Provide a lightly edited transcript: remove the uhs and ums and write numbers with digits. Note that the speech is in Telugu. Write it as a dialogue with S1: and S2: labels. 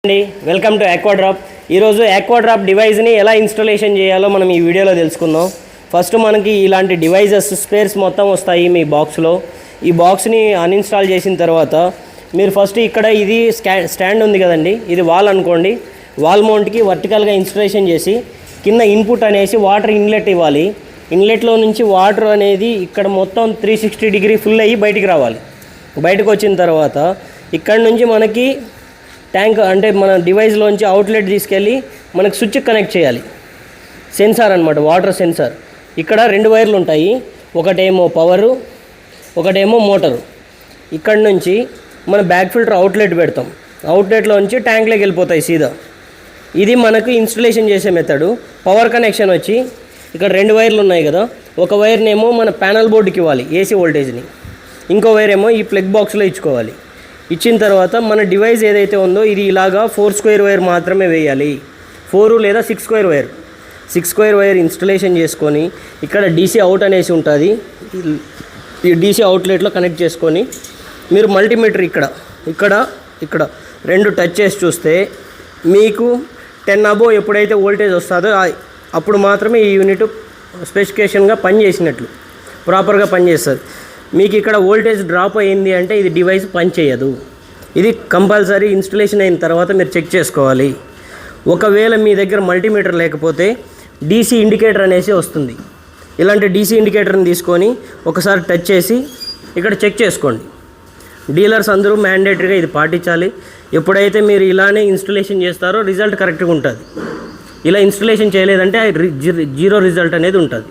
S1: అండి వెల్కమ్ టు ఆక్వాడ్రాప్. ఈరోజు ఆక్వాడ్రాప్ డివైస్ని ఎలా ఇన్స్టాలేషన్ చేయాలో మనం ఈ వీడియోలో తెలుసుకుందాం. ఫస్ట్ మనకి ఇలాంటి డివైజెస్ స్పేర్స్ మొత్తం వస్తాయి మీ బాక్స్లో. ఈ బాక్స్ని అన్ఇన్స్టాల్ చేసిన తర్వాత మీరు ఫస్ట్ ఇక్కడ ఇది స్టాండ్ ఉంది కదండి, ఇది వాల్ అనుకోండి. వాల్ మౌంట్కి వర్టికల్గా ఇన్స్టాలేషన్ చేసి కింద ఇన్పుట్ అనేసి వాటర్ ఇన్లెట్ ఇవ్వాలి. ఇన్లెట్లో నుంచి వాటర్ అనేది ఇక్కడ మొత్తం 360 డిగ్రీ ఫుల్ అయ్యి బయటికి రావాలి. బయటకు వచ్చిన తర్వాత ఇక్కడ నుంచి మనకి ట్యాంక్ అంటే మన డివైస్లోంచి అవుట్లెట్ తీసుకెళ్ళి మనకు స్విచ్ కనెక్ట్ చేయాలి. సెన్సార్ అనమాట, వాటర్ సెన్సార్. ఇక్కడ 2 వైర్లు ఉంటాయి, ఒకటేమో పవరు, ఒకటేమో మోటరు. ఇక్కడ నుంచి మన బ్యాక్ ఫిల్టర్ అవుట్లెట్ పెడతాం. అవుట్లెట్లోంచి ట్యాంక్లోకి వెళ్ళిపోతాయి సీదా. ఇది మనకు ఇన్స్టలేషన్ చేసే మెథడు. పవర్ కనెక్షన్ వచ్చి ఇక్కడ 2 వైర్లు ఉన్నాయి కదా, ఒక వైర్నేమో మన ప్యానల్ బోర్డుకి ఇవ్వాలి ఏసీ వోల్టేజ్ని, ఇంకో వైర్ ఏమో ఈ ప్లగ్ బాక్స్లో ఇచ్చుకోవాలి. ఇచ్చిన తర్వాత మన డివైస్ ఏదైతే ఉందో ఇది ఇలాగా 4 స్క్వేర్ వైర్ మాత్రమే వేయాలి. 4 లేదా 6 square wire. 6 square wire installation చేసుకొని ఇక్కడ డీసీ అవుట్ అనేసి ఉంటుంది. ఈ డీసీ అవుట్లెట్లో కనెక్ట్ చేసుకొని మీరు మల్టీమీటర్ ఇక్కడ 2 టచ్ చేసి చూస్తే మీకు 10 అబోవ్ ఎప్పుడైతే వోల్టేజ్ వస్తుందో అప్పుడు మాత్రమే ఈ యూనిట్ స్పెసిఫికేషన్గా పనిచేసినట్లు, ప్రాపర్గా పనిచేస్తుంది. మీకు ఇక్కడ వోల్టేజ్ డ్రాప్ అయ్యింది అంటే ఇది డివైస్ పనిచేయదు. ఇది కంపల్సరీ ఇన్స్టలేషన్ అయిన తర్వాత మీరు చెక్ చేసుకోవాలి. ఒకవేళ మీ దగ్గర మల్టీమీటర్ లేకపోతే డీసీ ఇండికేటర్ అనేసి వస్తుంది. ఇలాంటి డీసీ ఇండికేటర్ని తీసుకొని ఒకసారి టచ్ చేసి ఇక్కడ చెక్ చేసుకోండి. డీలర్స్ అందరూ మ్యాండేటరీగా ఇది పాటించాలి. ఎప్పుడైతే మీరు ఇలానే ఇన్స్టలేషన్ చేస్తారో రిజల్ట్ కరెక్ట్గా ఉంటుంది. ఇలా ఇన్స్టలేషన్ చేయలేదంటే 0 రిజల్ట్ అనేది ఉంటుంది.